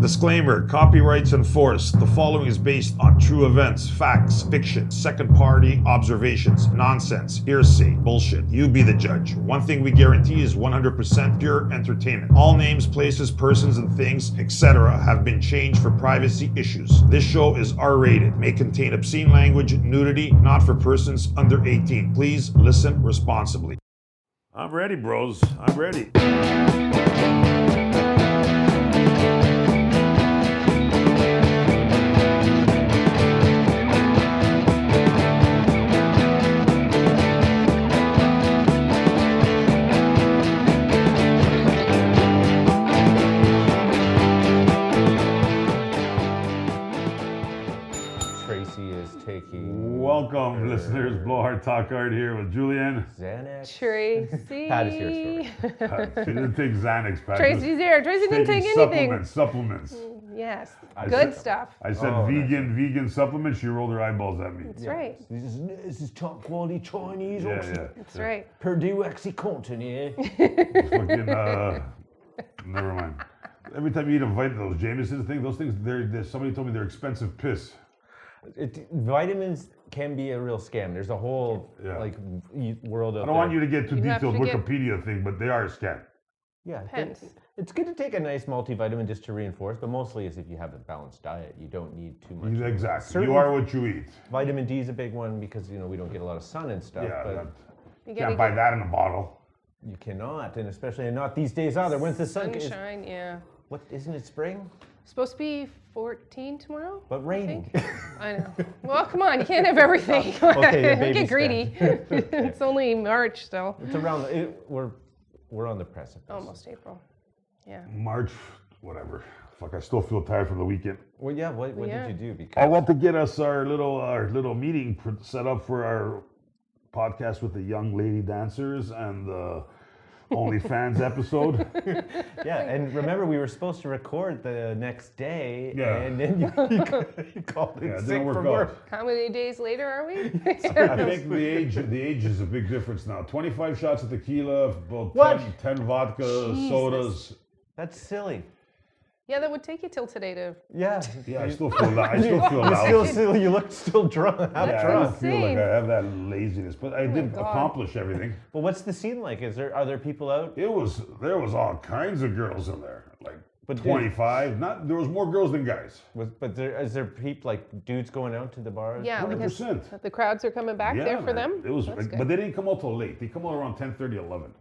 Disclaimer, copyrights enforced. The following is based on true events, facts, fiction, second-party observations, nonsense, hearsay, bullshit. You be the judge. One thing we guarantee is 100% pure entertainment. All names, places, persons, and things, etc. have been changed for privacy issues. This show is R-rated, may contain obscene language, nudity, not for persons under 18. Please listen responsibly. I'm ready, bros. I'm ready. Welcome, listeners. Blowhard Talk Hard here with Julian. Xanax. Tracy. Pat is here. She didn't take Xanax, Pat. Tracy's here. Tracy didn't take anything. Supplements. Yes. Good stuff. I said vegan supplements. She rolled her eyeballs at me. That's right. This is top quality Chinese. Yeah. That's right. Purdue Oxycontin, Fucking, never mind. Every time you eat those Jameson things, somebody told me they're expensive piss. Vitamins can be a real scam. There's a whole world out there. I don't want you to get too detailed to Wikipedia thing, but they are a scam. Yeah, Depends. it's good to take a nice multivitamin just to reinforce, but mostly is if you have a balanced diet, you don't need too much. Exactly. You are what you eat. Vitamin D is a big one because we don't get a lot of sun and stuff. Yeah, but you can't buy that in a bottle. You cannot, and especially not these days either. When's the sunshine? Yeah. What isn't it spring? Supposed to be 14 tomorrow? But raining. I know. Well, come on, you can't have everything. Okay, get greedy. It's only March still. It's around. We're on the precipice. Almost April. Yeah. March, whatever. Fuck, I still feel tired from the weekend. Well, yeah. What did you do? Because I went to get us our little meeting set up for our podcast with the young lady dancers and the OnlyFans episode. Yeah, and remember we were supposed to record the next day, and then you called in sick from work. How many days later are we? I think the age is a big difference now. 25 shots of tequila, about 10 vodka, sodas. That's silly. Yeah, that would take you till today to. Yeah. Yeah, I still feel that. I still feel loud. You look still drunk. I don't feel like I have that laziness, but I did accomplish everything. Well, what's the scene like? Are there people out? There was all kinds of girls in there, like 25. There was more girls than guys. Is there people like dudes going out to the bars? Yeah, 100%. The crowds are coming back there for them. It was, but they didn't come out till late. They come out around 10:30, 11.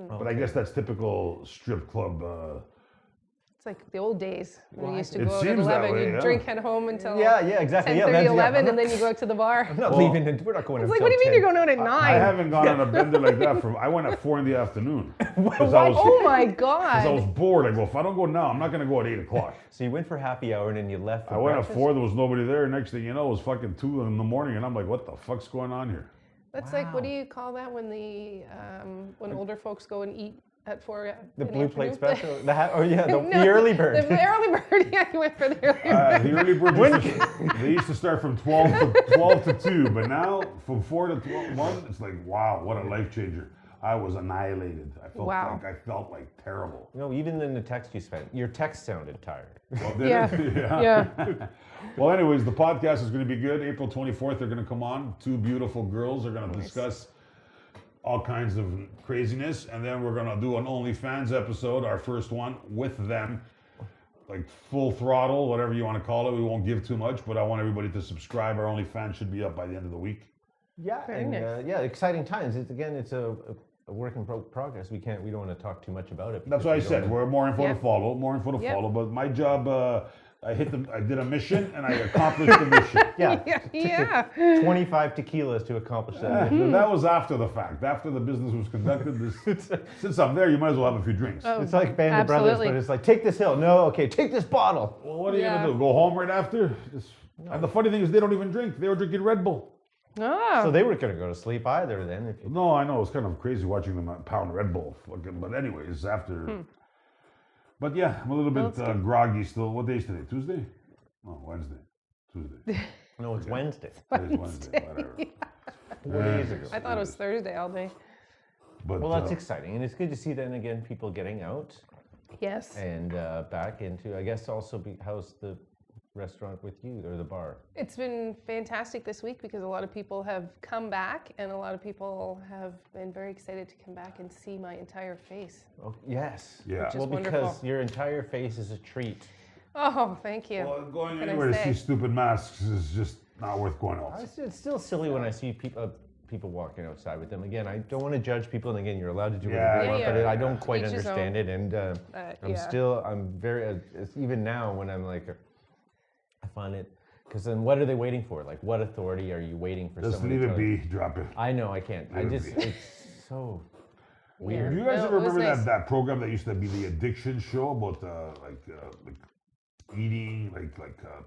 But I guess that's typical strip club. It's like the old days when you used to go out at seems that 11. way, You'd drink at home until exactly. 10:30, 11, and then you go out to the bar. I'm not leaving. We're not going. It's like, what do you mean you're going out at 9? I haven't gone on a bender like that. I went at 4 in the afternoon. Oh my God! Because I was bored. I go, if I don't go now, I'm not going to go at 8 o'clock. So you went for happy hour and then you left. I went at 4. There was nobody there. Next thing you know, it was fucking 2 in the morning, and I'm like, what the fuck's going on here? That's like, what do you call that when when older folks go and eat at 4? The blue plate special? The early bird. The early bird, yeah, you went for the early bird. The early bird, they used to start from 12 to 2, but now from 4 to 1, it's like, wow, what a life changer. I was annihilated. I felt like terrible. Even in the text you spent, your text sounded tired. Well, yeah. Well, anyways, the podcast is going to be good. April 24th, they're going to come on. 2 beautiful girls are going to discuss all kinds of craziness, and then we're gonna do an OnlyFans episode, our first one with them, like full throttle, whatever you want to call it. We won't give too much, but I want everybody to subscribe. Our OnlyFans should be up by the end of the week. Yeah, exciting times. It's a work in progress. We don't want to talk too much about it. That's what I said. We're more info to follow. But my job. I did a mission and I accomplished the mission. Yeah. 25 tequilas to accomplish that. That was after the fact. After the business was conducted, since I'm there, you might as well have a few drinks. Oh, it's like Band of Brothers, but it's like, take this hill. No, okay, take this bottle. Well, what are you going to do? Go home right after? And the funny thing is, they don't even drink. They were drinking Red Bull. Oh. So they weren't going to go to sleep either then. No, I know. It was kind of crazy watching them pound Red Bull. But anyways, after... But yeah, I'm a little bit groggy still. What day is today? Tuesday? Oh, Wednesday. Tuesday. No, it's Wednesday. Today's Wednesday, whatever. 4 days ago. I thought it was Thursday all day. But, well, that's exciting. And it's good to see then again people getting out. Yes. And back into, I guess, also how's the restaurant with you, or the bar? It's been fantastic this week because a lot of people have come back, and a lot of people have been very excited to come back and see my entire face. Oh, yes. Yeah. Which is Well, wonderful. because your entire face is a treat. Oh, thank you. Well, going Can I anywhere to say? see stupid masks is just not worth going out. It's still silly when I see people walking outside with them. Again, I don't want to judge people, and again, you're allowed to do whatever you want, but I don't quite Each his understand own. it, and I'm very, it's even now when I'm like, I find it, because then what are they waiting for? Like, what authority are you waiting for? Just someone leave to it tell you? be, drop it. I know, I can't. It's so weird. Do you guys No, ever it was remember nice. that program that used to be the addiction show about like eating,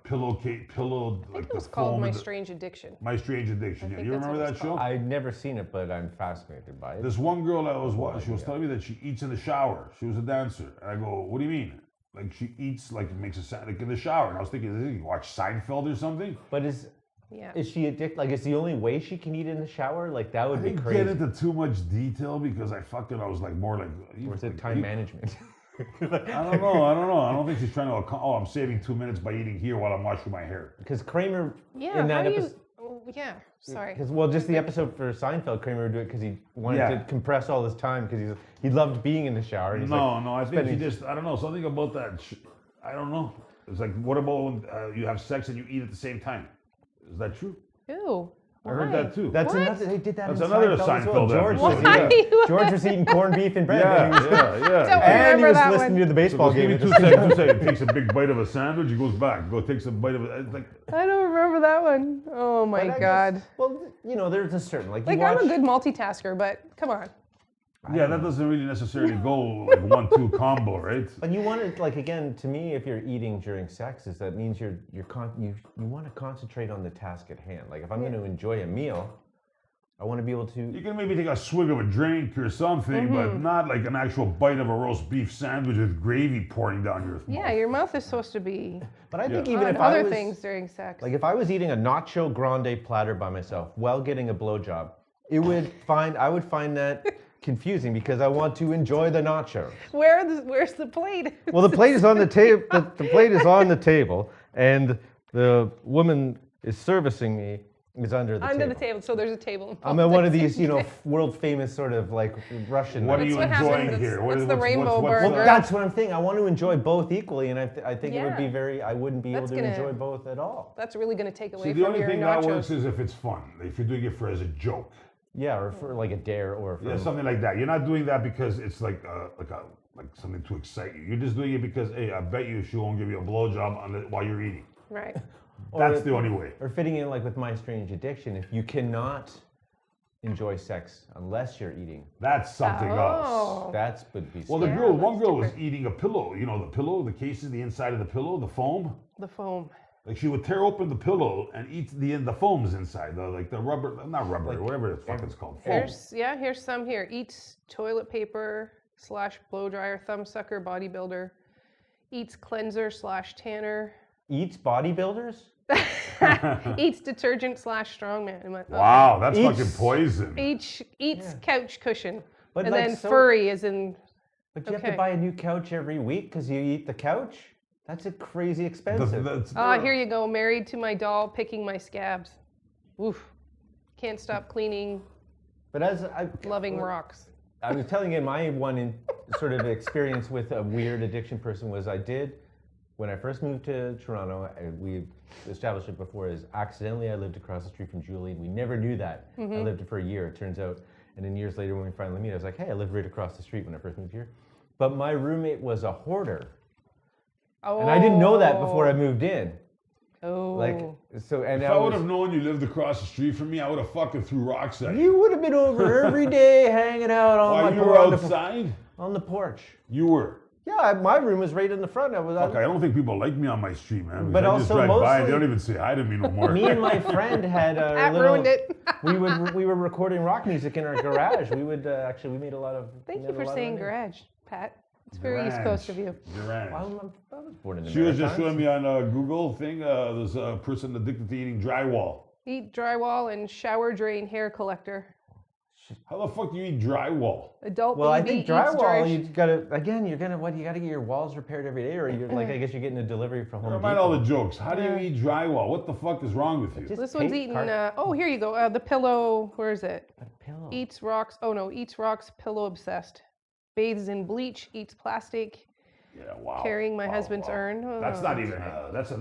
pillow, I think like it the was called foam My and Strange Addiction. My Strange Addiction. I Yeah, think you that's remember what that it's show? I've never seen it, but I'm fascinated by it. This one girl I was watching, she was telling me that she eats in the shower. She was a dancer. And I go, what do you mean? Like she eats, like makes a sound, like in the shower. And I was thinking, did you watch Seinfeld or something? But is she addicted? Like, is the only way she can eat in the shower? Like, that would I be didn't crazy. get into too much detail because I was like more like. Or is it time management? I don't know. I don't think she's trying to. Oh, I'm saving 2 minutes by eating here while I'm washing my hair. Because Kramer, Yeah, in how that do episode, you... Oh, yeah, sorry. just the episode for Seinfeld, Kramer would do it because he wanted to compress all his time because he loved being in the shower. And he's I think she just. I don't know, something about that. I don't know. It's like, what about when you have sex and you eat at the same time? Is that true? Ew. I heard that too. That's What? another. They did that. That's in another Seinfeld as well. Seinfeld George, episode, Why? George was eating corned beef and bread. Yeah, and he was, Don't and he remember was that listening one. to the baseball Give game. me at 2 the same seconds. time. He takes a big bite of a sandwich. He goes back. Takes a bite of it. It's like. I don't remember that one. Oh my But I God. guess- well, there's a certain Like, you watch, I'm a good multitasker, but come on. Yeah, that doesn't really necessarily go like 1-2 combo, right? But you want to, like, again, to me, if you're eating during sex, that means you want to concentrate on the task at hand. Like, if I'm going to enjoy a meal, I want to be able to. You can maybe take a swig of a drink or something, but not like an actual bite of a roast beef sandwich with gravy pouring down your mouth. Yeah, your mouth is supposed to be But I think Yeah. even on if I other was things during sex. like, if I was eating a nacho grande platter by myself while getting a blowjob, I would find that confusing because I want to enjoy the nacho. Where's the plate? Well, the plate is on the table. The plate is on the table, and the woman is servicing me is under the Under table. the table, so there's a table. I'm at one of these, world famous sort of like Russian. What are That's you what enjoying happens. here? That's the rainbow Well, burger. that's what I'm thinking. I want to enjoy both equally, and I think it would be Yeah. I wouldn't be able That's to gonna- enjoy both at all. That's really going to take away See, the from only your thing that nachos. works is if it's fun. If you're doing it as a joke. Yeah, or for like a dare, or for Yeah, something like that. You're not doing that because it's like something to excite you. You're just doing it because, hey, I bet you she won't give you a blowjob while you're eating. Right. That's the only way. Or fitting in like with My Strange Addiction, if you cannot enjoy sex unless you're eating, That's something else. Oh. that's would be. Well, scary. one girl was different. eating a pillow. You know, the pillow, the cases, the inside of the pillow, the foam. The foam. Like she would tear open the pillow and eat the foams inside, the rubber, not rubber, whatever the fuck it's called. Foam. Here's some here. Eats toilet paper / blow dryer, thumb sucker, bodybuilder. Eats cleanser / tanner. Eats bodybuilders. Eats detergent / strongman. Wow, that's Eats- fucking poison. Eats couch cushion. But and like, then so- furry is in. But you have Okay. to buy a new couch every week because you eat the couch. That's a crazy expensive. Here you go. Married to my doll, picking my scabs. Oof. Can't stop cleaning, But loving rocks. I was telling you, my sort of experience with a weird addiction person was when I first moved to Toronto, and we established it before, is accidentally I lived across the street from Julian. We never knew that. I lived for a year, it turns out. And then years later when we finally meet, I was like, hey, I lived right across the street when I first moved here. But my roommate was a hoarder. Oh. And I didn't know that before I moved in. Oh. If I would have known you lived across the street from me, I would have fucking threw rocks at you. You would have been over every day hanging out on While my you were porch. outside? On the porch. You were. Yeah, my room was right in the front. Okay, I don't think people like me on my street, man. But I just also drive by and they mostly- don't even say hi to me no more. Me and my friend had a That little. ruined it. we were recording rock music in our garage. We would we made a lot of. Thank we you made a for lot of saying money. garage, Pat. It's very East Coast of you. Garage. I was born in the She was just Maritimes. showing me on a Google thing. There's a person addicted to eating drywall. Eat drywall and shower drain hair collector. How the fuck do you eat drywall? Adult Well, I baby think eats dry drywall, you gotta, again, you gotta get your walls repaired every day, or you're like, I guess you're getting a delivery from Home Never mind all the Depot. jokes. How do you eat drywall? What the fuck is wrong with you? Just This one's paint eating. carpet. Oh, here you go. The pillow. Where is it? A pillow. Eats rocks. Oh no, eats rocks. Pillow obsessed. Bathes in bleach. Eats plastic. Yeah, wow. Carrying my Wow, husband's wow. urn. Oh. That's not even. That's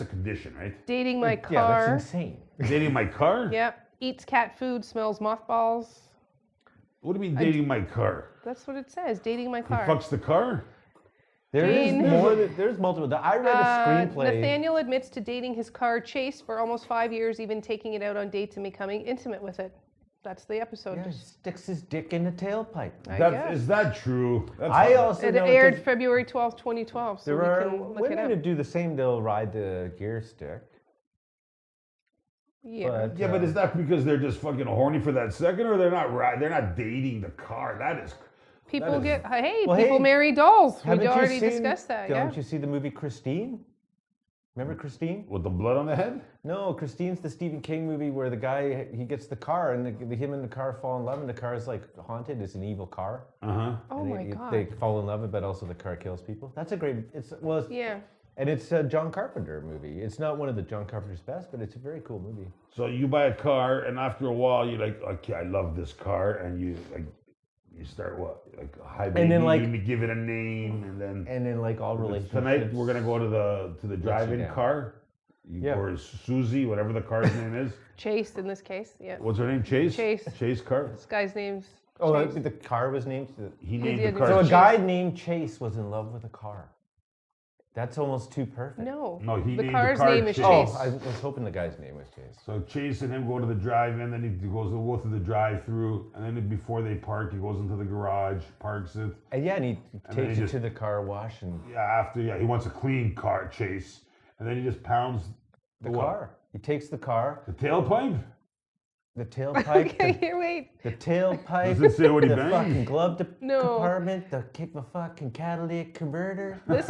a condition, right? Dating my Yeah, car. that's insane. Dating my car? Yep. Eats cat food. Smells mothballs. What do you mean dating my car? That's what it says. Dating my He car. fucks the car? There is Jane. more. There's multiple. I read a screenplay. Nathaniel admits to dating his car Chase for almost 5 years, even taking it out on dates and becoming intimate with it. That's the episode. Yeah, sticks his dick in the tailpipe. I guess. Is that true? That's I not- also It know aired 'cause February 12th, 2012, so there we are can look it women up. who do the same. They'll ride the gear stick. Yeah. Yeah, but is that because they're just fucking horny for that second, or they're not dating the car? That is. People is- get, hey, Well, people hey, marry dolls. We Haven't you already seen- discussed that, yeah. Don't you see the movie Christine? Remember Christine? With the blood on the head? No, Christine's the Stephen King movie where the guy, he gets the car and him and the car fall in love and the car is like haunted. It's an evil car. Uh-huh. Oh And my God. They fall in love, but also the car kills people. That's a great, Yeah. and it's a John Carpenter movie. It's not one of the John Carpenter's best, but it's a very cool movie. So you buy a car, and after a while, you're like, okay, I love this car, and you start what? Like, hi, baby, And then, like- you give it a name, and then And in like all relationships. tonight we're gonna go to the drive-in down. car. Yeah. Or Susie, whatever the car's name is. Chase in this case, yeah. What's her name? Chase? Chase. Chase car? This guy's name's Oh, Chase. the car was named. He named Yeah, the car So a Chase. guy named Chase was in love with a car. That's almost too perfect. No. No, he the named car's the car name is Chase. Chase. Oh, I was hoping the guy's name was Chase. So Chase and him go to the drive-in, then he goes to go through the drive-through, and then before they park, he goes into the garage, parks it. And yeah, and he then takes he it just- to the car wash and He wants a clean car, Chase, and then he just pounds the what? car. He takes the car, The tailpipe? the tailpipe, Okay, here, wait. the tailpipe, Does it say what he the banged? fucking glove No. compartment, the fucking catalytic converter. This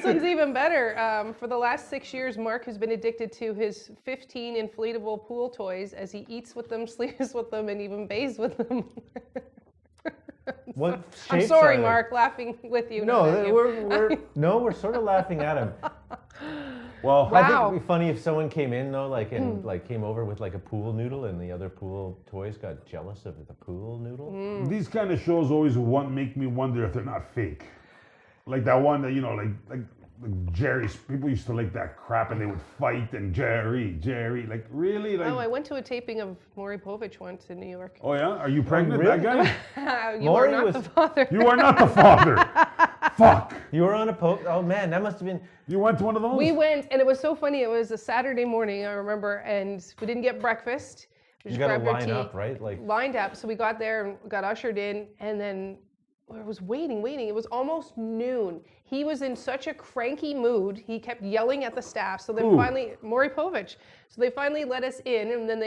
one's even better. For the last 6 years, Mark has been addicted to his 15 inflatable pool toys as he eats with them, sleeps with them, and even bathes with them. What I'm shapes sorry, are they? Mark, laughing with you. No, not at you. we're sort of laughing at him. Well, I think Wow. it'd be funny if someone came in though, like came over with like a pool noodle, and the other pool toys got jealous of the pool noodle. these kind of shows always make me wonder if they're not fake. Like that one that, like Jerry's, people used to like that crap and they would fight, and Jerry, like really? Like, Oh, I went to a taping of Maury Povich once in New York. oh yeah? Are you pregnant, really? that guy? You Maury are not was- the father. You are not the father. Fuck. You were on a Oh man, that must have been. You went to one of those? We went, and it was so funny. It was a Saturday morning, I remember, and we didn't get breakfast. We You just got to grabbed our line tea. up, right? Like Lined up. So we got there and got ushered in, and then I was waiting. It was almost noon. He was in such a cranky mood. He kept yelling at the staff. So then Who? finally, Maury Povich. So they finally let us in, and then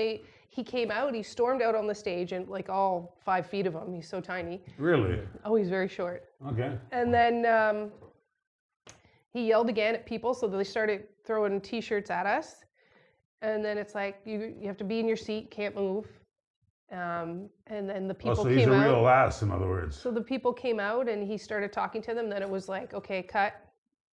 he came out. He stormed out on the stage, and like all 5 feet of him. He's so tiny. Really? Oh, he's very short. Okay. And then he yelled again at people, so they started throwing T-shirts at us. And then it's like you have to be in your seat, can't move. And then the people Oh, so he's came a out. real ass, in other words. So the people came out, and he started talking to them. Then it was like, okay, cut.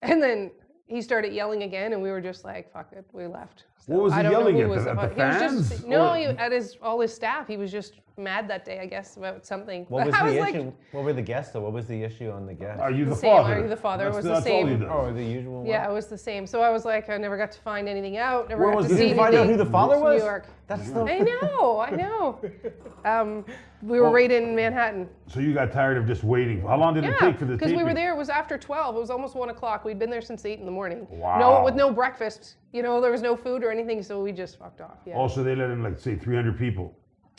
And then he started yelling again, and we were just like, fuck it, we left. So What was he I don't know yelling who at? was At the he was just fans? no, Or- at all his staff. He was just mad that day, I guess, about something. what was I the was issue? like, What were the guests though? What was the issue on the guests? Are you the same. father? Are you the father? That's, Was the that's all he same. does. Oh, the usual one? yeah, it was the same. So I was like, I never got to find anything out. Never Where got was to it? see You Did you find out anything. who the father was? New York. That's the. I know. We were right in Manhattan. So you got tired of just waiting. How long did it Yeah, take for the because we were taping? there. It was after 12. It was almost 1 o'clock. We'd been there since 8 in the morning. Wow. No, with no breakfast. There was no food or anything, so we just fucked off. Yeah. Also, they let in, like, say, 300 people,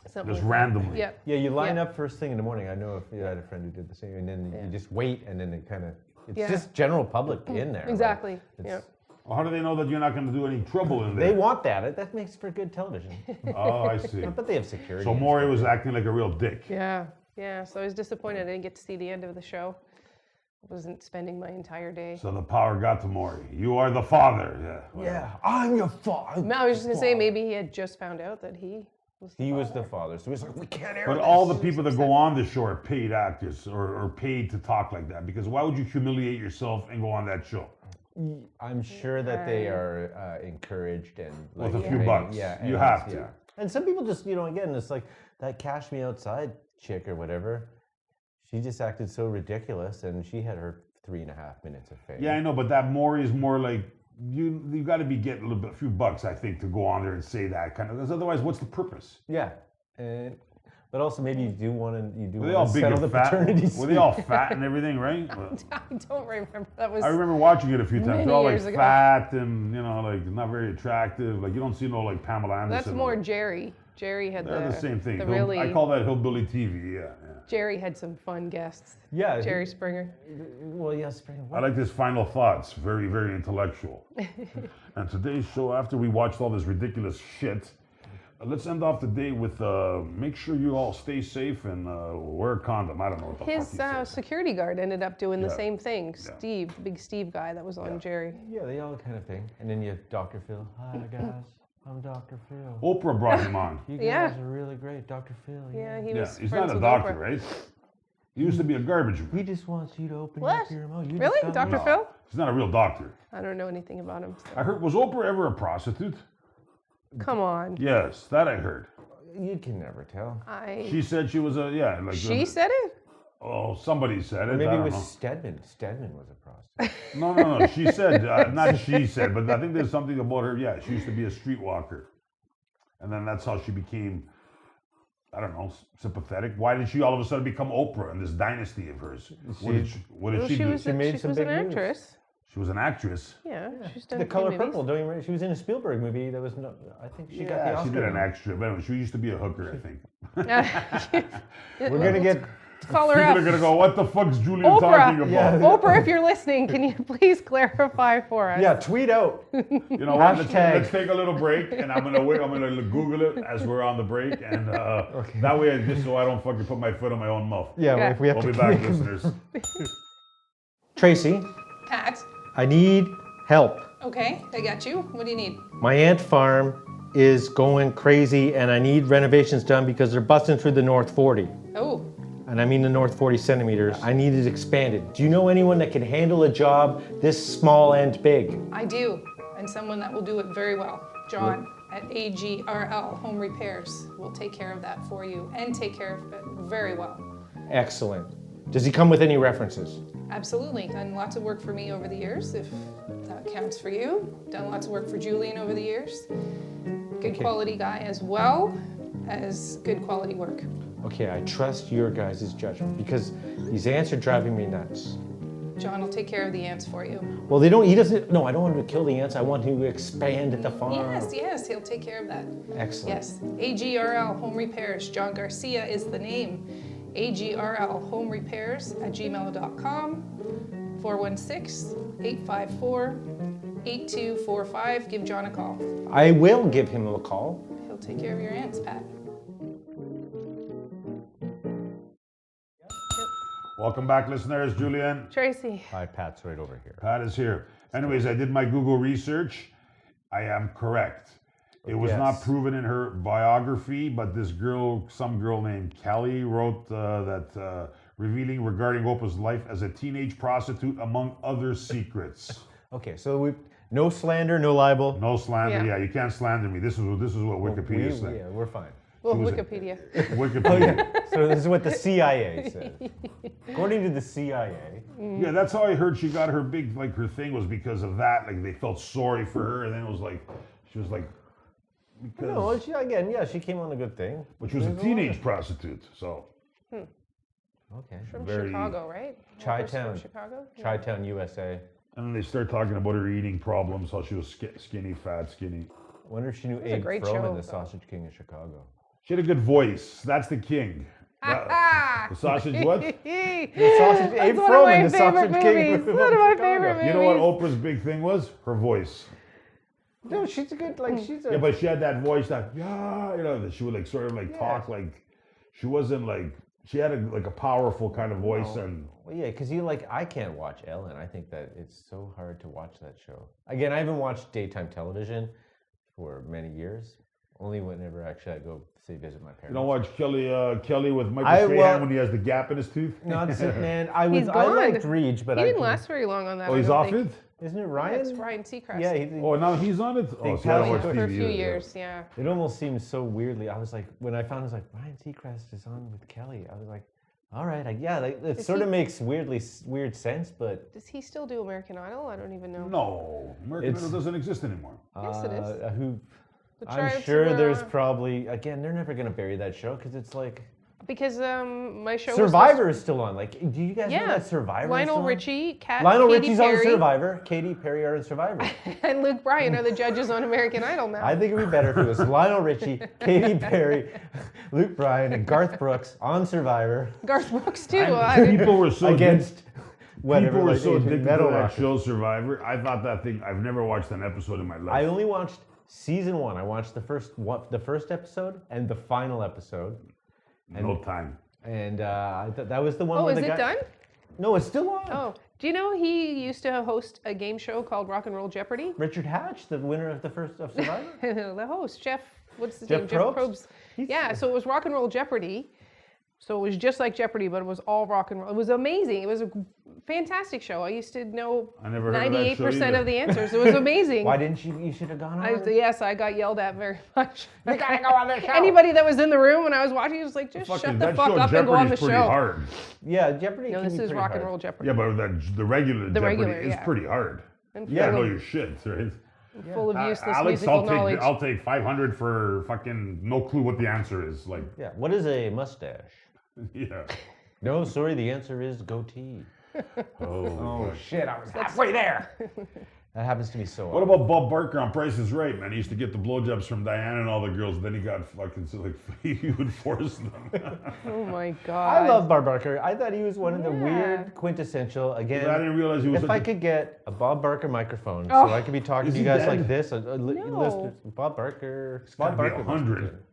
Something just like that. randomly. Yeah. Yeah, you line Yeah. up first thing in the morning. I know if you had a friend who did the same, and then you just wait, and then it kind of. It's Yeah. just general public in there. right? Exactly. It's- Yeah. Well, how do they know that you're not going to do any trouble in They there? want that. That makes for good television. Oh, I see. But they have security. So and Maury stuff. was acting like a real dick. Yeah. Yeah. So I was disappointed I didn't get to see the end of the show. I wasn't spending my entire day. So the power got to Maury. You are the father. Yeah. whatever. Yeah, I'm your father. No, I was just gonna say maybe he had just found out that he He was the father, so he's like, we can't air But this. all the people that go on the show are paid actors or paid to talk like that. Because why would you humiliate yourself and go on that show? I'm sure that they are encouraged and With like a few paid. bucks. Yeah, You and have to. Yeah. And some people just, again, it's like that Cash Me Outside chick or whatever. She just acted so ridiculous, and she had her 3.5 minutes of fame. Yeah, I know, but that Maury is more like you got to be getting a few bucks, I think, to go on there and say that kind of. Because otherwise, what's the purpose? Yeah, but also maybe you do want to Were they all big settle and the fat? paternity Were they all fat and everything, right? I don't remember. That was. I remember watching it a few times. Many They're all like years ago. fat and like not very attractive. Like you don't see no like Pamela Anderson. That's more Jerry. Jerry had They're the same thing. The really. I call that hillbilly TV. Yeah. Jerry had some fun guests. Yeah. Jerry Springer. Well, yeah, Springer. I like his final thoughts. Very, very intellectual. And today's show, after we watched all this ridiculous shit, let's end off the day with make sure you all stay safe and wear a condom. I don't know what the fuck he His said. security guard ended up doing the Yeah. same thing. Yeah. Steve, the big Steve guy that was on Jerry. Yeah, they all kind of thing. And then you have Dr. Phil. Hi, guys. I'm Dr. Phil. Oprah brought him on. You guys Yeah. are really great. Dr. Phil. Yeah, he Yeah, was he's friends not a with doctor, Oprah. right? He used to be a garbage man. He just wants you to open What? up your mouth. You Really? just gotta Dr. know. Phil? He's not a real doctor. I don't know anything about him. So. I heard, was Oprah ever a prostitute? Come on. Yes, that I heard. You can never tell. She said she was She said it? Oh, somebody said it. Maybe I it don't was know. Stedman. Stedman was a prostitute. No. She said, not she said, but I think there's something about her. Yeah, she used to be a streetwalker. And then that's how she became, I don't know, sympathetic. Why did she all of a sudden become Oprah in this dynasty of hers? What did she do? Was She made some was big an moves. actress. She was an actress. Yeah, she's done The a few Color movies. Purple. Don't you remember? She was in a Spielberg movie. That was no. I think she got the Oscar. she did an now. extra. But anyway, she used to be a hooker, I think. We're gonna get. Call her People up. are gonna go, what the fuck's Julian Oprah. talking about? Yeah. Oprah, if you're listening, can you please clarify for us? Yeah, tweet out. You know what? Hashtag. Let's take a little break, and I'm gonna Google it as we're on the break, and that way, just so I don't fucking put my foot in my own mouth. Yeah, Okay. if we have We'll to be back, make- listeners. Tracy, Pat. I need help. Okay, I got you. What do you need? My ant farm is going crazy, and I need renovations done because they're busting through the North 40. Oh, And I mean the North 40 centimeters. I need it expanded. Do you know anyone that can handle a job this small and big? I do, and someone that will do it very well. John at AGRL Home Repairs will take care of that for you and take care of it very well. Excellent. Does he come with any references? Absolutely, done lots of work for me over the years, if that counts for you. Done lots of work for Julian over the years. Good quality guy as well as good quality work. Okay, I trust your guys' judgment because these ants are driving me nuts. John will take care of the ants for you. Well, he doesn't, no, I don't want him to kill the ants. I want him to expand the farm. Yes, he'll take care of that. Excellent. Yes, AGRL Home Repairs. John Garcia is the name. AGRL Home Repairs at gmail.com. 416-854-8245. Give John a call. I will give him a call. He'll take care of your ants, Pat. Welcome back, listeners. Julian. Tracy. Hi, Pat's right over here. Pat is here. Anyways, I did my Google research. I am correct. It was Yes. not proven in her biography, but this girl, some girl named Kelly, wrote that revealing regarding Oprah's life as a teenage prostitute, among other secrets. Okay, so no slander, no libel. No slander. Yeah. Yeah, you can't slander me. This is what Wikipedia is saying. Yeah, we're fine. Well, was a- Wikipedia. Wikipedia. So this is what the CIA says. According to the CIA, Yeah, that's how I heard she got her big, like her thing was because of that. Like they felt sorry for her, and then it was like, she was like, because, no, she came on a good thing. but she was a teenage prostitute, so. Okay. From Very- Chicago, right? Chi-town. From Chicago? Chi-town, USA. And then they start talking about her eating problems, how she was skinny, fat, skinny. I wonder if she knew a Abe great Froman, show, the though. Sausage King of Chicago. She had a good voice. That's the king. The sausage what? Sausage, That's Abe one of my Froman, the favorite Sausage King movies. of One of my Chicago. favorite movies. You know what Oprah's big thing was? Her voice. No, she's a good, she's a... Yeah, but she had that voice that, that she would like sort of like talk like, she wasn't like, she had a powerful kind of voice and. Well, yeah, because I can't watch Ellen. I think that it's so hard to watch that show. Again, I haven't watched daytime television for many years. Only whenever actually I go visit my parents. You don't watch Kelly with Michael I Strahan will- when he has the gap in his tooth? No, man. I He's liked gone. Reach, but He I didn't last very long on that. Oh, I he's don't off think. it? Isn't it Yeah, Ryan? it's Ryan Seacrest. Yeah, Oh, now he's on it? Oh, Big so I don't Kelly watch for TV a few either. years, yeah. it almost seems so weirdly. I was like, when I found, I was like, Ryan Seacrest is on with Kelly. I was like, all right, it sort of makes weird sense, but Does he still do American Idol? I don't even know. No, American Idol doesn't exist anymore. Yes, it is. who? The I'm Triumphs sure of, there's probably they're never gonna bury that show because it's like because my show Survivor is still on. Like, do you guys know Yeah. that Survivor? is Lionel still on? Richie, Lionel Katy Richie's on Perry, Survivor. Katy Perry are on Survivor. and Luke Bryan are the judges on American Idol now. I think it'd be better if it was Lionel Richie, Katy Perry, Luke Bryan, and Garth Brooks on Survivor Garth Brooks too. People were so against whatever. People were like, so Asian addicted metal to that rockers. show, Survivor. I thought that thing. I've never watched an episode in my life. I only watched season 1. I watched the first episode and the final episode. No time. And that was the one. Oh, where is the it guy, done? No, it's still on. Oh, do you know he used to host a game show called Rock and Roll Jeopardy? Richard Hatch, the winner of the first of Survivor. The host, Jeff, what's his Jeff name? Probst? Jeff Probst. Yeah, so it was Rock and Roll Jeopardy. So it was just like Jeopardy, but it was all rock and roll. It was amazing. It was a fantastic show. I used to know I never heard of that show 98% either. of the answers. It was amazing. Why didn't you should have gone on? Yes, I got yelled at very much. You gotta go on the show. Anybody that was in the room when I was watching was like, just shut Fucking the that fuck show up and go on the Jeopardy's pretty show. hard. Yeah, Jeopardy. No, can this be is pretty Rock hard. and Roll Jeopardy. Yeah, but the regular Jeopardy regular, is yeah. pretty hard. And You gotta full know of- your shit, right? full of useless Alex, musical knowledge. I'll take 500 for fucking no clue what the answer is. Like, Yeah. What is a mustache? yeah. No, sorry. The answer is goatee. Oh, Shit! I was halfway there. That happens to me so What often. about Bob Barker on Price is Right, man? He used to get the blowjobs from Diana and all the girls, then he got fucking, so like, he would force them. Oh my god. I love Bob Barker. I thought he was one of the Yeah. weird, quintessential. Again, I didn't realize he was if such I a... could get a Bob Barker microphone, Oh. so I could be talking Is to you he guys dead? like this. No. Bob Barker. gotta Bob be Barker. 100. must be dead.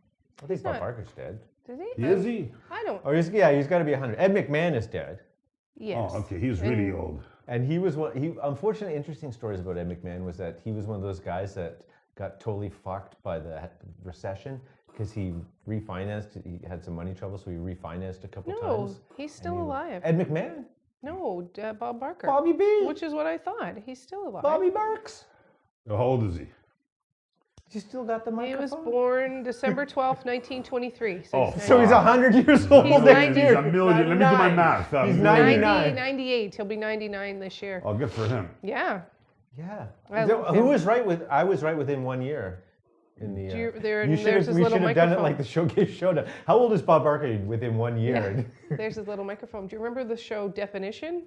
I think Bob not- Barker's dead. Does he? Is he? I don't. Or he's got to be 100. Ed McMahon is dead. Yes. Oh, okay, he was really old. And he was one. He unfortunately, interesting stories about Ed McMahon was that he was one of those guys that got totally fucked by the recession because he refinanced. He had some money trouble, so he refinanced a couple No, times. he's still alive. Ed McMahon, No, Bob Barker. Bobby B, Which is what I thought. He's still alive. Bobby Burks. How old is he? You still got the He microphone. was born December 12th, 1923. Oh, So he's 100 years old He's next 90. year. He's a million. Let me do my 99. math. He's 99. 99. 98. He'll be 99 this year. Oh, good for him. Yeah. Yeah. I love Who him. was right with? I was right within 1 year. In the. Do you- there- you there's his we little should have done it microphone. like the showcase showdown. How old is Bob Barker within 1 year? There's his little microphone. Do you remember the show Definition?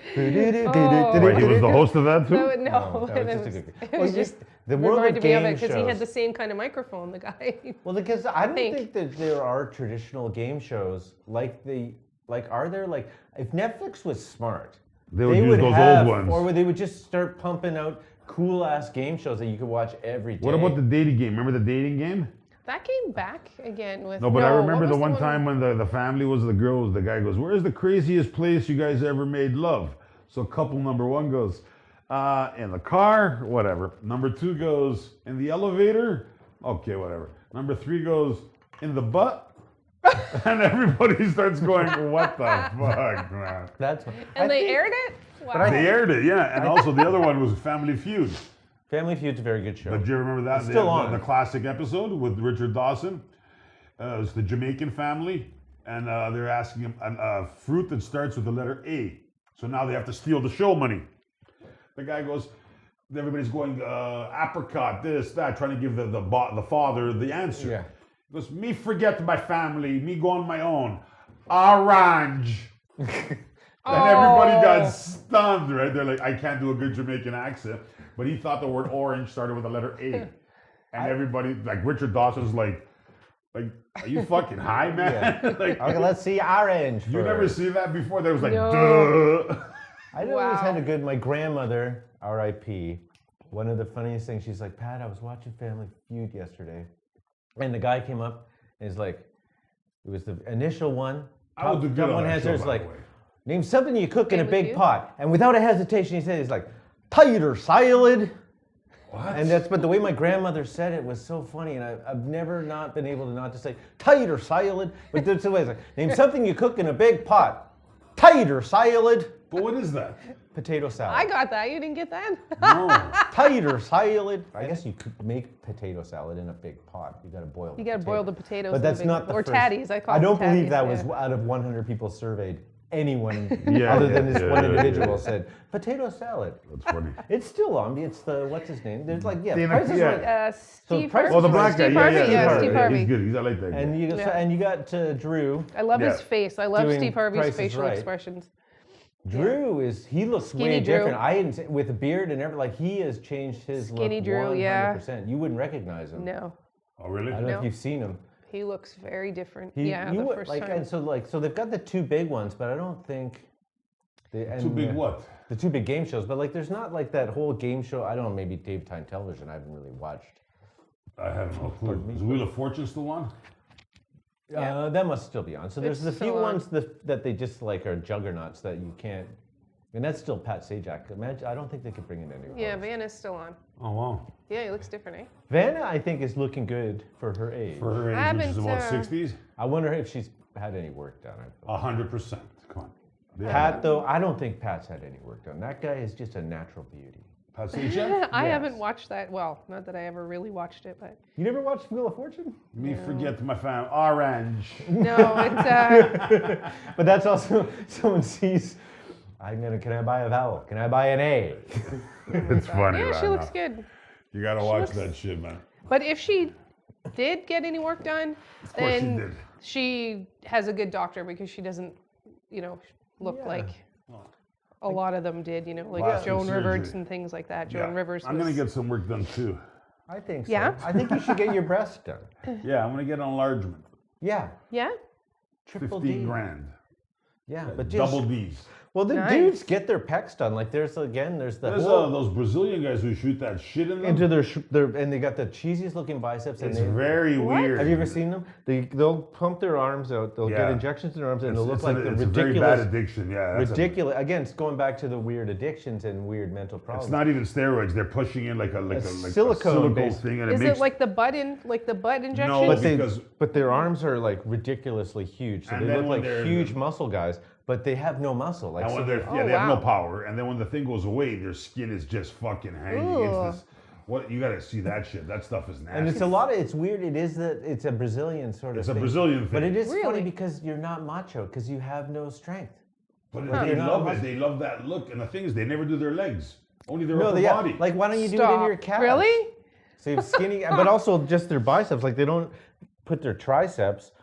Wait, he was the host of that too? No, that was it just a good- it Well, was just just the world of reminded me of game it because he had shows. the same kind of microphone, the guy. Well, because I don't think. think that there are traditional game shows are there like if Netflix was smart, They would use those old ones. or they would just start pumping out cool ass game shows that you could watch every day. What about the dating game? Remember the dating game? That came back again with. No, but I what remember the was one time when the family was the girls, the guy goes, "Where's the craziest place you guys ever made love?" So couple number one goes, in the car, whatever. Number two goes, in the elevator, okay, whatever. Number three goes, in the butt. And everybody starts going, what the fuck, man? That's And they aired it. Wow. They aired it, yeah. And also the other one was Family Feud. Family Feud's a very good show. But do you remember that? It's still on. The classic episode with Richard Dawson. It's the Jamaican family. And they're asking him a fruit that starts with the letter A. So now they have to steal the show money. The guy goes, everybody's going, apricot, this, that, trying to give the father the answer. Yeah. He goes, me forget my family, me go on my own. Orange. And everybody got stunned, right? They're like, I can't do a good Jamaican accent. But he thought the word orange started with the letter A. And everybody, like Richard Dawson's like, are you fucking high, man? Like, Okay, let's see orange. you never first. seen that before? There was like, No. duh. I always Wow. had a good. My grandmother, R.I.P. One of the funniest things, she's like, Pat, I was watching Family Feud yesterday, and the guy came up and he's like, it was the initial one. I would do good on one that answer show, is by like, the way. name something you cook in a Family big Feud? pot, and without a hesitation, he said, he's like, tater salad. What? But the way my grandmother said it was so funny, and I've never not been able to not just say tater salad, but there's a way it's like, name something you cook in a big pot. Tater salad. But what is that? Potato salad. I got that. You didn't get that? No. Tater salad. I guess you could make potato salad in a big pot. You got to boil. You got to boil the potatoes. But in that's a big, not the or first. tatties. I call I them don't believe tatties, that yeah. was out of 100 people surveyed. Anyone Yeah, other than this yeah, one yeah, individual yeah. said potato salad. That's funny. It's still on. It's the what's his name? There's like Dana- Price is yeah. Right. Steve Price Harvey. is Oh, the black guy. Steve Yeah, Harvey. yeah, Yeah, Steve yeah. Harvey. He's good. I like that guy. And you got Drew. I love his Yeah. face. I love Doing Steve Harvey's Price is facial Right. expressions. Drew he looks Skinny way Drew. different. I didn't with a beard and everything. Like he has changed his Skinny look Drew, 100%. yeah. You wouldn't recognize him. No, Oh, really? I don't know No. if you've seen him. he looks very different. He, yeah, you the would, first like, time. and so they've got the two big ones, but I don't think. Too big what? The two big game shows, but like there's not like that whole game show. I don't know, maybe Daytime television. I haven't really watched. I have no clue. Is Wheel of Fortune still on? Yeah. That must still be on. So there's It's the still few on. ones that they just like are juggernauts that you can't. And that's still Pat Sajak. Imagine, I don't think they could bring in anyone. Yeah, Vanna's still on. Oh, wow. Yeah, he looks different, eh? Vanna, I think, is looking good for her age. For her I age, which is haven't, about 60s? I wonder if she's had any work done. 100%. Come on. Yeah. Pat, though, I don't think Pat's had any work done. That guy is just a natural beauty. Pat Sajak? I Yes. haven't watched that. Well, not that I ever really watched it, but You never watched Wheel of Fortune? Me forget my fam. Orange. no, it's But that's also someone sees. Can I buy a vowel? Can I buy an A? It's funny, yeah, right? she looks now. good. You gotta watch that shit, man. But if she did get any work done, Of course she then did. she has a good doctor because she doesn't, look Yeah. like a lot of them did. Like Plastic Joan Rivers surgery. and things like that. Yeah. Joan Rivers. I'm gonna was- get some work done too. I think so. Yeah? I think you should get your breast done. Yeah, I'm gonna get an enlargement. Yeah. Yeah. Triple 15 D. grand. Yeah, but just, Double D's. Well, the Nice. dudes get their pecs done. Like there's the There's whole those Brazilian guys who shoot that shit in them. into their and they got the cheesiest looking biceps. It's and they, very weird. Have you ever seen them? They'll pump their arms out. They'll get Yeah. injections in their arms, and It's, they'll look it's like a, the it's a very bad ridiculous, addiction. Yeah, that's ridiculous. Again, it's going back to the weird addictions and weird mental problems. It's not even steroids. They're pushing in like a silicone based- thing, and Is it makes it like the butt injection? No, But because- but their arms are like ridiculously huge, so And they then look when like they're- huge muscle guys, but they have no muscle. Like and so when they're Oh, they have no wow. power, and then when the thing goes away, their skin is just fucking hanging. Ooh. It's this. What you gotta see that shit. That stuff is nasty. and it's a lot of it's weird. It is that it's a Brazilian sort of. It's a thing. Brazilian thing. But it is funny Really? because you're not macho because you have no strength. But Huh. they You're not love muscle- it. They love that look. And the thing is, they never do their legs. Only their No, upper they body. like why don't you do it Stop. in your calves? Really? So you have skinny, but also just their biceps. Like they don't put their triceps.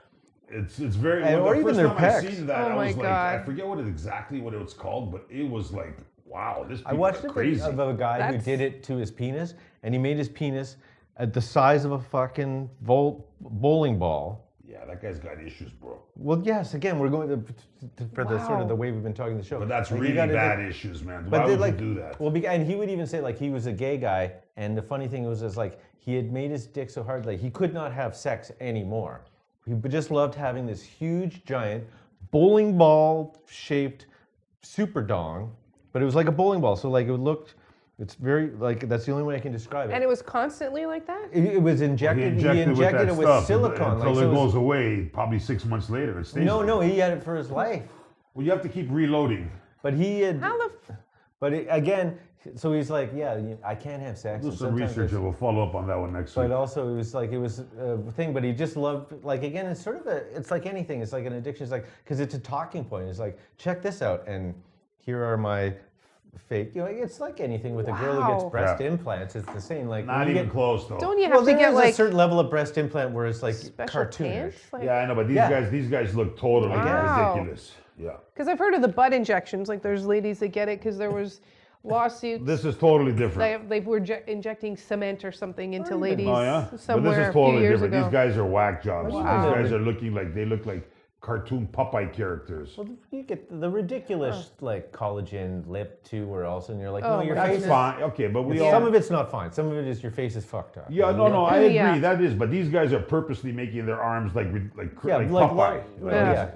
It's very. And- Well, or the even first their time I pecs. seen that, Oh I my was like, I God. forget exactly what it was called, but it was like, wow, this I people watched are a crazy. video of a guy who That's- did it to his penis, and he made his penis at the size of a fucking bowling ball. Yeah, that guy's got issues, bro. Well, yes. Again, we're going for the sort Wow. of the way we've been talking the show. But that's Like, you really gotta do- bad issues, man. But Why they would like you do that? Well, and he would even say like he was a gay guy, and the funny thing was like he had made his dick so hard like he could not have sex anymore. He just loved having this huge, giant bowling ball shaped super dong, but it was like a bowling ball, so like it looked. It's very like that's the only way I can describe it. And it was constantly like that? It was injected. He injected that it with stuff silicone. until like, so it it was- goes away. Probably 6 months later, it stays. no, there. no, he had it for his life. Well, you have to keep reloading. But he had. How the? Again, so he's like, yeah, I can't have sex. Do and some sometimes research, it's- and we'll follow up on that one next But week. also, it was a thing. But he just loved, like, again, it's sort of it's like anything. It's like an addiction. It's like because it's a talking point. It's like, check this out, and here are my fake. It's like anything with a girl who gets Wow. breast Yeah. implants. It's the same. Like Not when you even close, though. Don't you have Well, to there get is a like certain level of breast implant where it's like special cartoonish. pants? Like, Yeah, I know, but Yeah. these guys look totally Wow. ridiculous. Yeah. Because I've heard of the butt injections. Like there's ladies that get it because there was lawsuits. This is totally different. They were injecting cement or something into ladies Oh yeah, but somewhere this is a few totally years different. ago. These guys are whack jobs. Wow. These guys are look like cartoon Popeye characters. Well, you get the ridiculous like collagen lip too, where all of a sudden you're like, Oh no, your my face That's is. fine. Okay, but we all. Some of it's not fine. Some of it is your face is fucked up. Yeah, no, I agree. Yeah. That is, but these guys are purposely making their arms like Yeah, Popeye. like Yeah.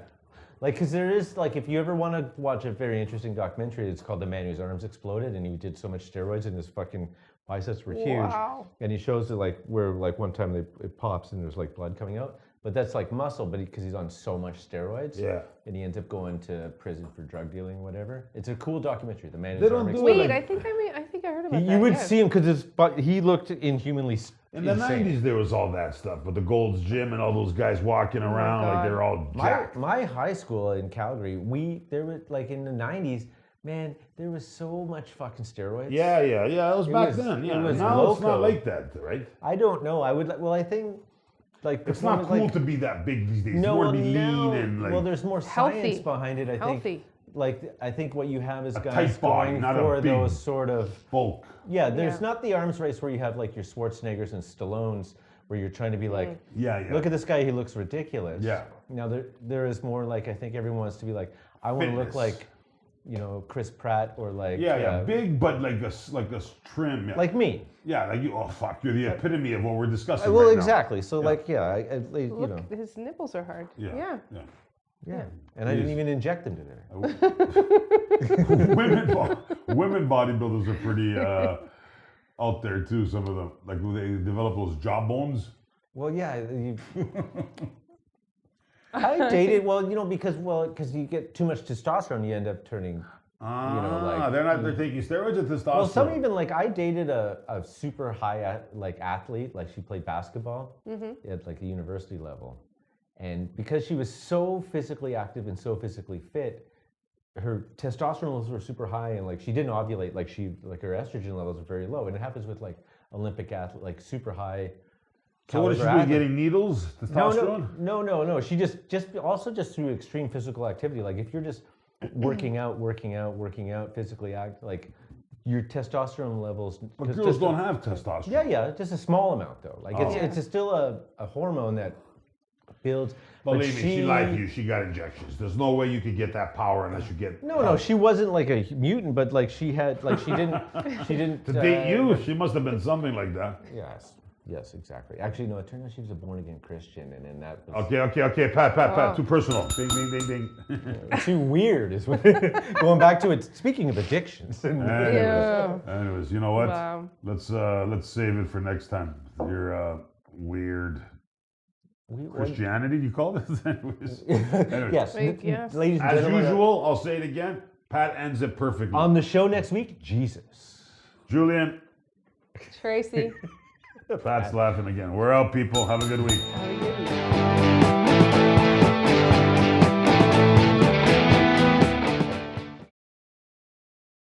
Like, because there is, like, if you ever want to watch a very interesting documentary, it's called The Man Whose Arms Exploded, and he did so much steroids and his fucking biceps were huge. Wow. And he shows it, like, where, like, one time it pops and there's, like, blood coming out. But that's, like, muscle, but because he's on so much steroids. Yeah. And he ends up going to prison for drug dealing, whatever. It's a cool documentary, The Man They Whose don't Arms do it Exploded. Wait, like- I think I heard about that. You would yeah. see him because he looked inhumanly In the insane. 90s, there was all that stuff with the Gold's Gym and all those guys walking around like God. they're all jacked. My high school in Calgary, there was like in the 90s, man, there was so much fucking steroids. Yeah. That was back was- then. it Yeah. was Now it's not loco. like that, right? I don't know. I think like It's not performance, cool to be that big these days. No, you want to well, be now- lean and like. well, there's more Healthy. science behind it. I think. Healthy. Like I think what you have is A guys tight body, going not a for big- those sort of bulk. yeah. There's Yeah. not the arms race where you have like your Schwarzeneggers and Stallones where you're trying to be like, Yeah. look at this guy, he looks ridiculous. Yeah. Now there is more like I think everyone wants to be like I want to look Fitness. like, you know, Chris Pratt or like Yeah. Big, but like a trim. Yeah. like me. Yeah, like you. Oh fuck, you're the epitome of what we're discussing. Well, right exactly. So Yeah. like yeah, you Look, know his nipples are hard. Now. Yeah. yeah. And I didn't even inject them today. Women bodybuilders are pretty out there too. Some of them, like they develop those jawbones. Well, yeah. I dated because you get too much testosterone, you end up turning. like, They're taking steroids or testosterone. Well, some even like I dated a super high athlete, like she played basketball at like a university level, and because she was so physically active and so physically fit, her testosterone levels were super high, and like she didn't ovulate, like her estrogen levels are very low, and it happens with like Olympic athlete, like super high. So what is she caliber doing? athlete. Getting needles? Testosterone? No. She just through extreme physical activity. Like if you're just working out, physically act, like your testosterone levels. But girls don't have testosterone. Yeah, just a small amount though. Like it's still a hormone that builds. Believe me, she lied to you. She got injections. There's no way you could get that power unless you get. No, she wasn't like a mutant, but like she didn't. To date you, she must have been something like that. Yes, exactly. Actually, no. It turned out she was a born-again Christian, and then that was Okay. Pat. Too personal. Ding, ding, ding, ding. too weird. Is what going back to it. Speaking of addictions. Anyways, you know what? Wow. Let's save it for next time. Your weird Christianity, you call this? Anyways. Yes, Like, yes. ladies and As gentlemen. usual, I'll say it again. Pat ends it perfectly. On the show next week, Jesus. Julian, Tracy. Pat's laughing again. We're out, people. Have a good week. Have a good week.